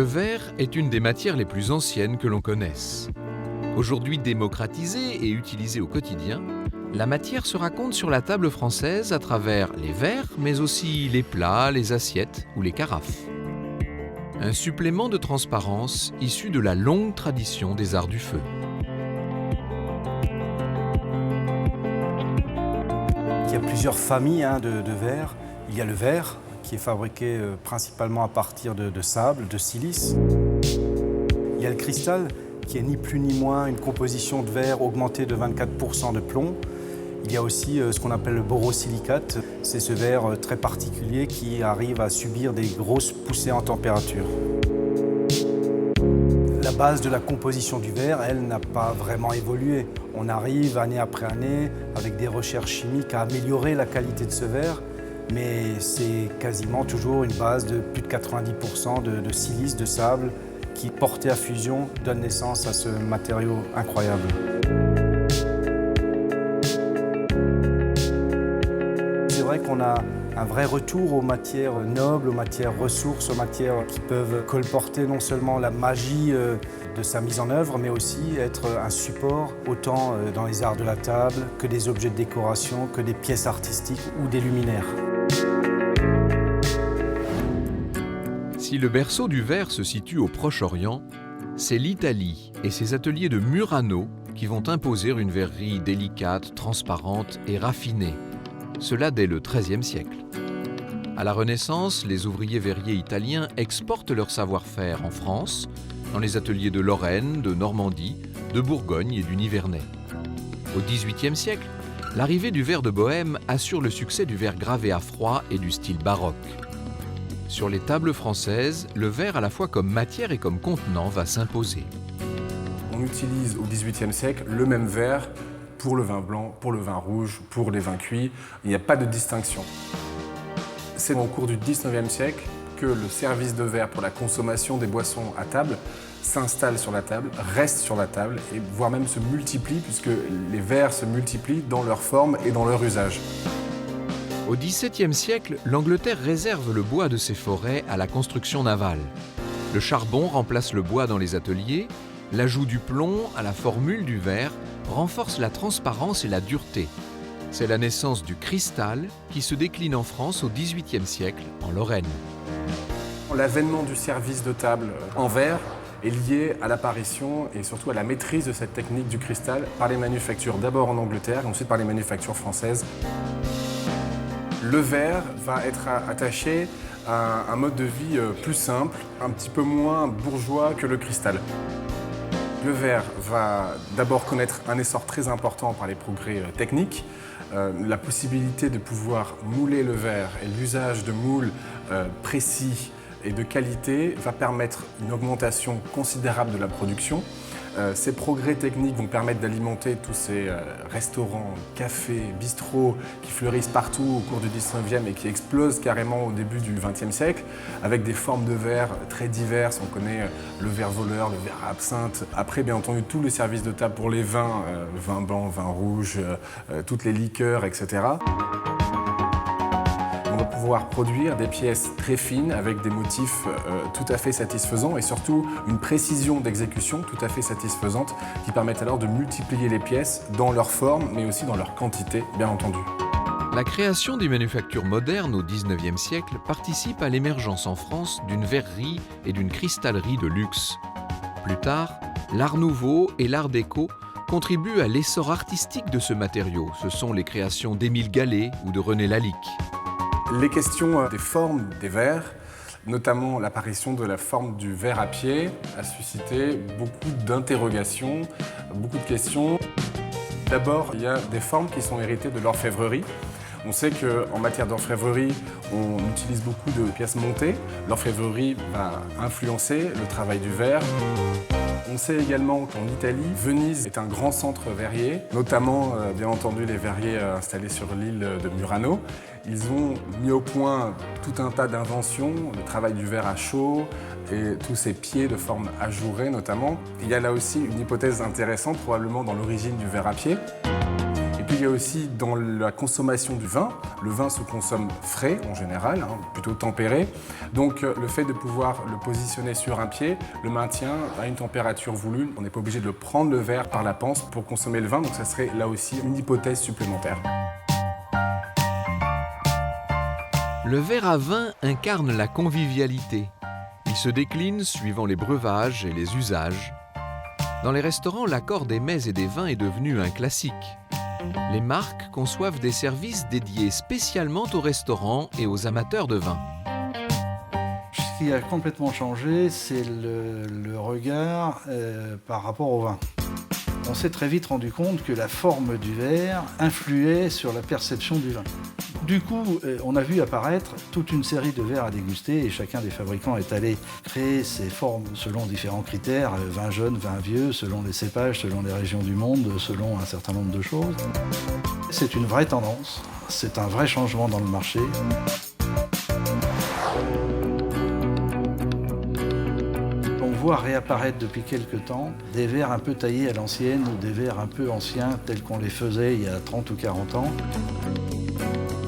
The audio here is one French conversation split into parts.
verre est une des matières les plus anciennes que l'on connaisse. Aujourd'hui démocratisée et utilisée au quotidien, la matière se raconte sur la table française à travers les verres, mais aussi les plats, les assiettes ou les carafes. Un supplément de transparence issu de la longue tradition des arts du feu. Il y a plusieurs familles de verre. Il y a le verre, qui est fabriqué principalement à partir de sable, de silice. Il y a le cristal, qui est ni plus ni moins une composition de verre augmentée de 24% de plomb. Il y a aussi ce qu'on appelle le borosilicate. C'est ce verre très particulier qui arrive à subir des grosses poussées en température. La base de la composition du verre, elle, n'a pas vraiment évolué. On arrive année après année, avec des recherches chimiques, à améliorer la qualité de ce verre. Mais c'est quasiment toujours une base de plus de 90% de silice, de sable, qui, porté à fusion, donne naissance à ce matériau incroyable. C'est vrai qu'on a un vrai retour aux matières nobles, aux matières ressources, aux matières qui peuvent colporter non seulement la magie de sa mise en œuvre, mais aussi être un support autant dans les arts de la table que des objets de décoration, que des pièces artistiques ou des luminaires. Si le berceau du verre se situe au Proche-Orient, c'est l'Italie et ses ateliers de Murano qui vont imposer une verrerie délicate, transparente et raffinée. Cela dès le XIIIe siècle. À la Renaissance, les ouvriers verriers italiens exportent leur savoir-faire en France, dans les ateliers de Lorraine, de Normandie, de Bourgogne et du Nivernais. Au XVIIIe siècle, l'arrivée du verre de Bohême assure le succès du verre gravé à froid et du style baroque. Sur les tables françaises, le verre à la fois comme matière et comme contenant va s'imposer. On utilise au XVIIIe siècle le même verre pour le vin blanc, pour le vin rouge, pour les vins cuits. Il n'y a pas de distinction. C'est au cours du XIXe siècle que le service de verre pour la consommation des boissons à table s'installe sur la table, reste sur la table, et voire même se multiplie, puisque les verres se multiplient dans leur forme et dans leur usage. Au XVIIe siècle, l'Angleterre réserve le bois de ses forêts à la construction navale. Le charbon remplace le bois dans les ateliers, l'ajout du plomb à la formule du verre renforce la transparence et la dureté. C'est la naissance du cristal qui se décline en France au XVIIIe siècle, en Lorraine. L'avènement du service de table en verre est lié à l'apparition et surtout à la maîtrise de cette technique du cristal par les manufactures d'abord en Angleterre et ensuite par les manufactures françaises. Le verre va être attaché à un mode de vie plus simple, un petit peu moins bourgeois que le cristal. Le verre va d'abord connaître un essor très important par les progrès techniques. La possibilité de pouvoir mouler le verre et l'usage de moules précis et de qualité va permettre une augmentation considérable de la production. Ces progrès techniques vont permettre d'alimenter tous ces restaurants, cafés, bistrots qui fleurissent partout au cours du XIXe et qui explosent carrément au début du XXe siècle, avec des formes de verre très diverses. On connaît le verre voleur, le verre à absinthe. Après, bien entendu, tous les services de table pour les vins, vin blanc, vin rouge, toutes les liqueurs, etc. On va pouvoir produire des pièces très fines avec des motifs tout à fait satisfaisants et surtout une précision d'exécution tout à fait satisfaisante qui permettent alors de multiplier les pièces dans leur forme mais aussi dans leur quantité, bien entendu. La création des manufactures modernes au XIXe siècle participe à l'émergence en France d'une verrerie et d'une cristallerie de luxe. Plus tard, l'Art nouveau et l'Art déco contribuent à l'essor artistique de ce matériau. Ce sont les créations d'Émile Gallé ou de René Lalique. Les questions des formes des verres, notamment l'apparition de la forme du verre à pied, a suscité beaucoup d'interrogations, beaucoup de questions. D'abord, il y a des formes qui sont héritées de l'orfèvrerie. On sait qu'en matière d'orfèvrerie, on utilise beaucoup de pièces montées. L'orfèvrerie va influencer le travail du verre. On sait également qu'en Italie, Venise est un grand centre verrier, notamment bien entendu les verriers installés sur l'île de Murano. Ils ont mis au point tout un tas d'inventions, le travail du verre à chaud et tous ces pieds de forme ajourée notamment. Il y a là aussi une hypothèse intéressante, probablement dans l'origine du verre à pied. Et puis il y a aussi dans la consommation du vin. Le vin se consomme frais en général, plutôt tempéré. Donc le fait de pouvoir le positionner sur un pied le maintient à une température voulue. On n'est pas obligé de prendre le verre par la panse pour consommer le vin, donc ça serait là aussi une hypothèse supplémentaire. Le verre à vin incarne la convivialité. Il se décline suivant les breuvages et les usages. Dans les restaurants, l'accord des mets et des vins est devenu un classique. Les marques conçoivent des services dédiés spécialement aux restaurants et aux amateurs de vin. Ce qui a complètement changé, c'est le regard par rapport au vin. On s'est très vite rendu compte que la forme du verre influait sur la perception du vin. Du coup, on a vu apparaître toute une série de verres à déguster et chacun des fabricants est allé créer ses formes selon différents critères, vin jeune, vin vieux, selon les cépages, selon les régions du monde, selon un certain nombre de choses. C'est une vraie tendance, c'est un vrai changement dans le marché. On voit réapparaître depuis quelque temps des verres un peu taillés à l'ancienne ou des verres un peu anciens tels qu'on les faisait il y a 30 ou 40 ans.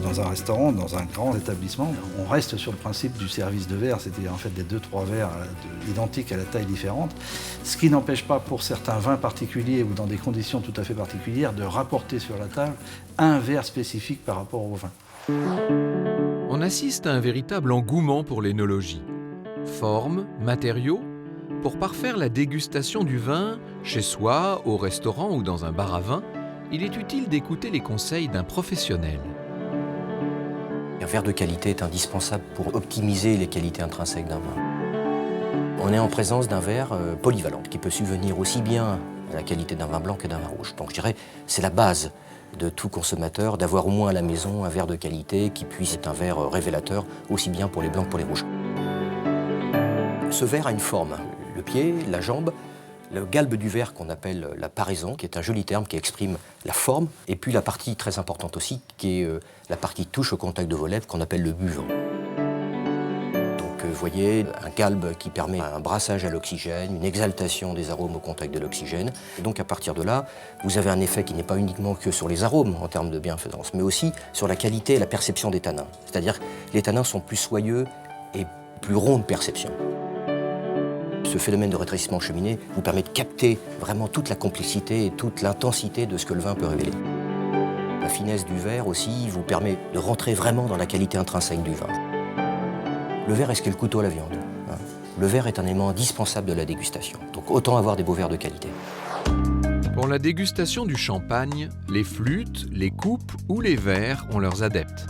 Dans un restaurant, dans un grand établissement, on reste sur le principe du service de verre, c'est-à-dire en fait des 2-3 verres identiques à la taille différente, ce qui n'empêche pas pour certains vins particuliers ou dans des conditions tout à fait particulières de rapporter sur la table un verre spécifique par rapport au vin. On assiste à un véritable engouement pour l'énologie. Forme, matériaux, pour parfaire la dégustation du vin, chez soi, au restaurant ou dans un bar à vin, il est utile d'écouter les conseils d'un professionnel. Un verre de qualité est indispensable pour optimiser les qualités intrinsèques d'un vin. On est en présence d'un verre polyvalent qui peut subvenir aussi bien à la qualité d'un vin blanc que d'un vin rouge. Donc je dirais c'est la base de tout consommateur d'avoir au moins à la maison un verre de qualité qui puisse être un verre révélateur aussi bien pour les blancs que pour les rouges. Ce verre a une forme, le pied, la jambe, le galbe du verre qu'on appelle la paraison, qui est un joli terme qui exprime la forme, et puis la partie très importante aussi, qui est la partie touche au contact de vos lèvres, qu'on appelle le buvant. Donc vous voyez, un galbe qui permet un brassage à l'oxygène, une exaltation des arômes au contact de l'oxygène. Et donc à partir de là, vous avez un effet qui n'est pas uniquement que sur les arômes en termes de bienfaisance, mais aussi sur la qualité et la perception des tanins. C'est-à-dire que les tanins sont plus soyeux et plus ronds de perception. Ce phénomène de rétrécissement cheminé vous permet de capter vraiment toute la complexité et toute l'intensité de ce que le vin peut révéler. La finesse du verre aussi vous permet de rentrer vraiment dans la qualité intrinsèque du vin. Le verre est ce qu'est le couteau à la viande. Le verre est un élément indispensable de la dégustation, donc autant avoir des beaux verres de qualité. Pour la dégustation du champagne, les flûtes, les coupes ou les verres ont leurs adeptes.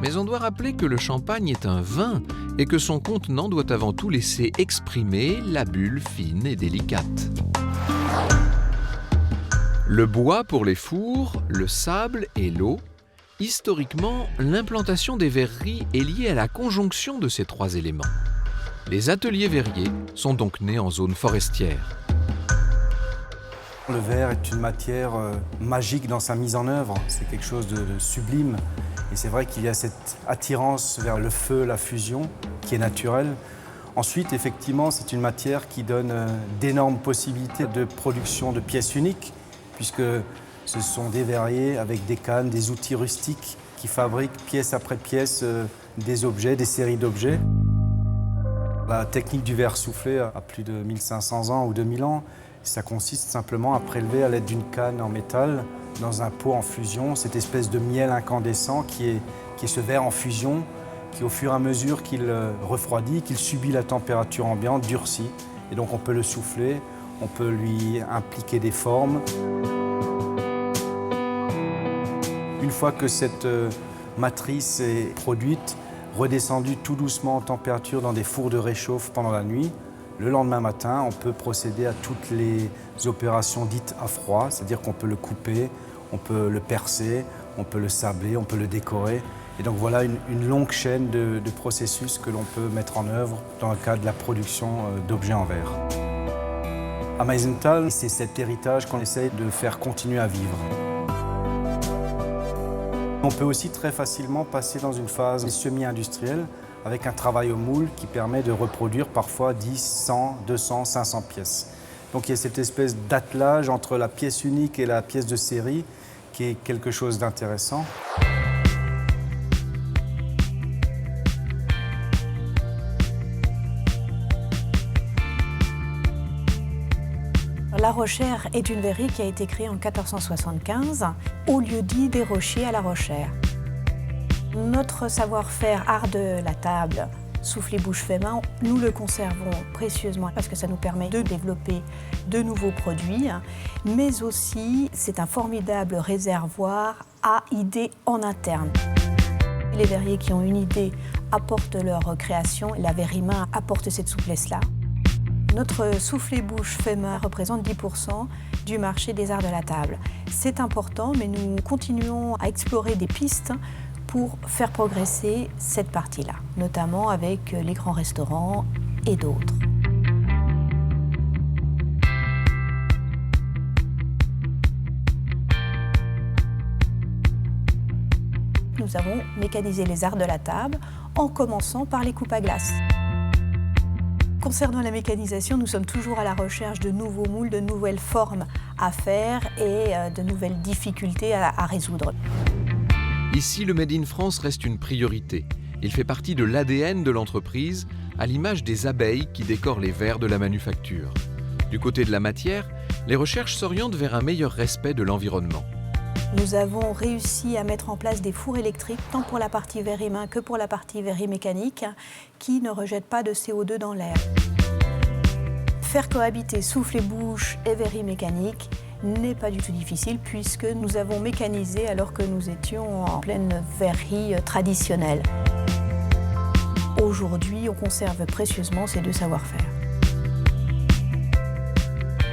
Mais on doit rappeler que le champagne est un vin et que son contenant doit avant tout laisser exprimer la bulle fine et délicate. Le bois pour les fours, le sable et l'eau. Historiquement, l'implantation des verreries est liée à la conjonction de ces trois éléments. Les ateliers verriers sont donc nés en zone forestière. Le verre est une matière magique dans sa mise en œuvre, c'est quelque chose de sublime. Et c'est vrai qu'il y a cette attirance vers le feu, la fusion, qui est naturelle. Ensuite, effectivement, c'est une matière qui donne d'énormes possibilités de production de pièces uniques, puisque ce sont des verriers avec des cannes, des outils rustiques qui fabriquent pièce après pièce des objets, des séries d'objets. La technique du verre soufflé a plus de 1500 ans ou 2000 ans. Ça consiste simplement à prélever à l'aide d'une canne en métal dans un pot en fusion, cette espèce de miel incandescent qui est ce verre en fusion qui, au fur et à mesure qu'il refroidit, qu'il subit la température ambiante, durcit. Et donc on peut le souffler, on peut lui impliquer des formes. Une fois que cette matrice est produite, redescendue tout doucement en température dans des fours de réchauffe pendant la nuit, le lendemain matin, on peut procéder à toutes les opérations dites à froid, c'est-à-dire qu'on peut le couper, on peut le percer, on peut le sabler, on peut le décorer. Et donc voilà une longue chaîne de processus que l'on peut mettre en œuvre dans le cadre de la production d'objets en verre. À Meisenthal, c'est cet héritage qu'on essaye de faire continuer à vivre. On peut aussi très facilement passer dans une phase semi-industrielle avec un travail au moule qui permet de reproduire parfois 10, 100, 200, 500 pièces. Donc il y a cette espèce d'attelage entre la pièce unique et la pièce de série fabriquer quelque chose d'intéressant. La Rochère est une verrerie qui a été créée en 1475 au lieu-dit des Rochers à La Rochère. Notre savoir-faire art de la table, soufflé bouche fait main, nous le conservons précieusement parce que ça nous permet de développer de nouveaux produits, mais aussi c'est un formidable réservoir à idées en interne. Les verriers qui ont une idée apportent leur création, la verrerie main apporte cette souplesse-là. Notre soufflé bouche fait main représente 10% du marché des arts de la table. C'est important, mais nous continuons à explorer des pistes pour faire progresser cette partie-là, notamment avec les grands restaurants et d'autres. Nous avons mécanisé les arts de la table en commençant par les coupes à glace. Concernant la mécanisation, nous sommes toujours à la recherche de nouveaux moules, de nouvelles formes à faire et de nouvelles difficultés à résoudre. Ici, le Made in France reste une priorité. Il fait partie de l'ADN de l'entreprise, à l'image des abeilles qui décorent les verres de la manufacture. Du côté de la matière, les recherches s'orientent vers un meilleur respect de l'environnement. Nous avons réussi à mettre en place des fours électriques, tant pour la partie verrerie main que pour la partie verrerie mécanique, qui ne rejettent pas de CO2 dans l'air. Faire cohabiter souffle et bouche et verrerie mécanique n'est pas du tout difficile puisque nous avons mécanisé alors que nous étions en pleine verrerie traditionnelle. Aujourd'hui, on conserve précieusement ces deux savoir-faire.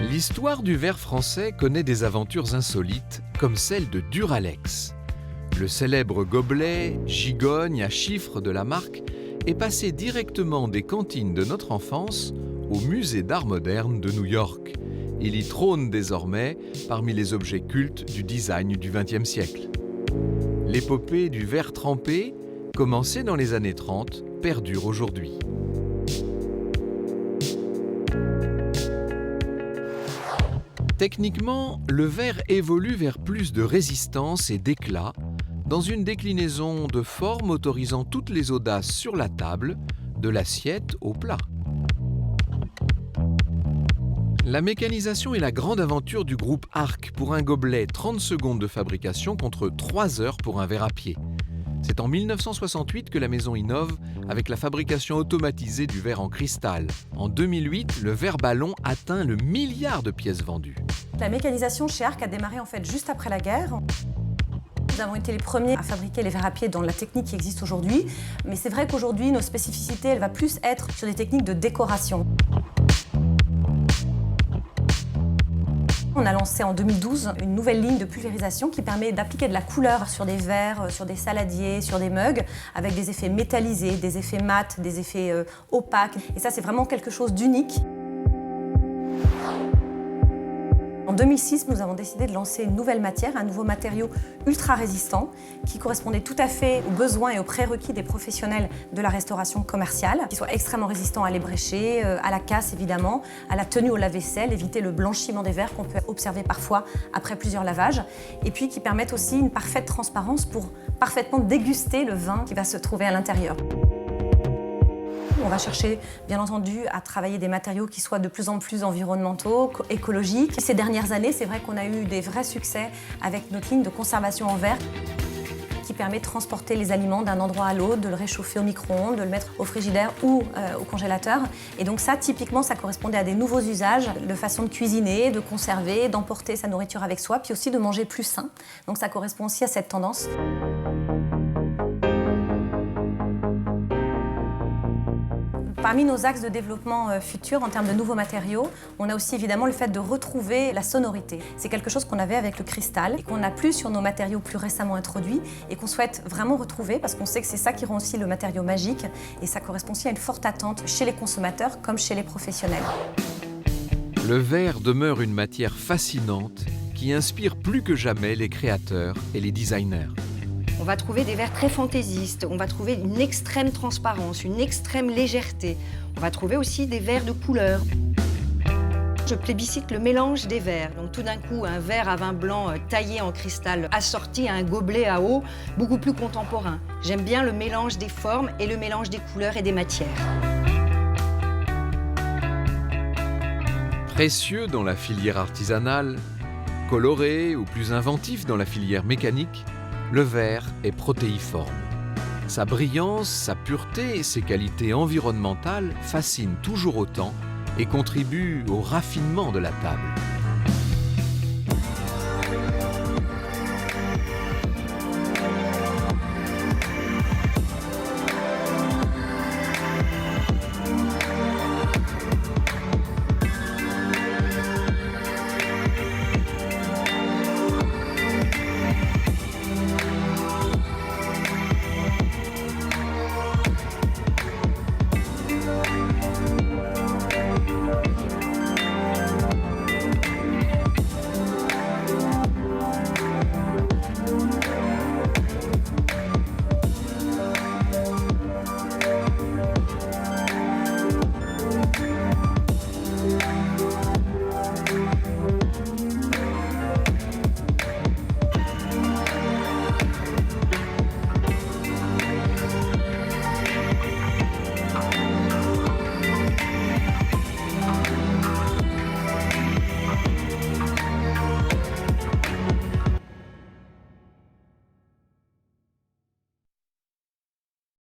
L'histoire du verre français connaît des aventures insolites, comme celle de Duralex. Le célèbre gobelet gigogne à chiffres de la marque est passé directement des cantines de notre enfance au musée d'art moderne de New York. Il y trône désormais parmi les objets cultes du design du XXe siècle. L'épopée du verre trempé, commencée dans les années 30, perdure aujourd'hui. Techniquement, le verre évolue vers plus de résistance et d'éclat, dans une déclinaison de forme autorisant toutes les audaces sur la table, de l'assiette au plat. La mécanisation est la grande aventure du groupe Arc pour un gobelet 30 secondes de fabrication contre 3 heures pour un verre à pied. C'est en 1968 que la maison innove avec la fabrication automatisée du verre en cristal. En 2008, le verre ballon atteint le milliard de pièces vendues. La mécanisation chez Arc a démarré en fait juste après la guerre. Nous avons été les premiers à fabriquer les verres à pied dans la technique qui existe aujourd'hui. Mais c'est vrai qu'aujourd'hui, nos spécificités, elles vont plus être sur des techniques de décoration. On a lancé en 2012 une nouvelle ligne de pulvérisation qui permet d'appliquer de la couleur sur des verres, sur des saladiers, sur des mugs, avec des effets métallisés, des effets mat, des effets opaques. Et ça, c'est vraiment quelque chose d'unique. En 2006, nous avons décidé de lancer une nouvelle matière, un nouveau matériau ultra résistant qui correspondait tout à fait aux besoins et aux prérequis des professionnels de la restauration commerciale, qui soit extrêmement résistant à l'ébréché, à la casse évidemment, à la tenue au lave-vaisselle, éviter le blanchiment des verres qu'on peut observer parfois après plusieurs lavages, et puis qui permettent aussi une parfaite transparence pour parfaitement déguster le vin qui va se trouver à l'intérieur. On va chercher, bien entendu, à travailler des matériaux qui soient de plus en plus environnementaux, écologiques. Ces dernières années, c'est vrai qu'on a eu des vrais succès avec notre ligne de conservation en verre qui permet de transporter les aliments d'un endroit à l'autre, de le réchauffer au micro-ondes, de le mettre au frigidaire ou au congélateur. Et donc ça, typiquement, ça correspondait à des nouveaux usages, de façon de cuisiner, de conserver, d'emporter sa nourriture avec soi, puis aussi de manger plus sain. Donc ça correspond aussi à cette tendance. Parmi nos axes de développement futurs en termes de nouveaux matériaux, on a aussi évidemment le fait de retrouver la sonorité. C'est quelque chose qu'on avait avec le cristal et qu'on n'a plus sur nos matériaux plus récemment introduits et qu'on souhaite vraiment retrouver parce qu'on sait que c'est ça qui rend aussi le matériau magique et ça correspond aussi à une forte attente chez les consommateurs comme chez les professionnels. Le verre demeure une matière fascinante qui inspire plus que jamais les créateurs et les designers. On va trouver des verres très fantaisistes, on va trouver une extrême transparence, une extrême légèreté. On va trouver aussi des verres de couleur. je plébiscite le mélange des verres. Donc tout d'un coup, un verre à vin blanc taillé en cristal assorti à un gobelet à eau, beaucoup plus contemporain. J'aime bien le mélange des formes et le mélange des couleurs et des matières. Précieux dans la filière artisanale, coloré ou plus inventif dans la filière mécanique, le verre est protéiforme. Sa brillance, sa pureté et ses qualités environnementales fascinent toujours autant et contribuent au raffinement de la table.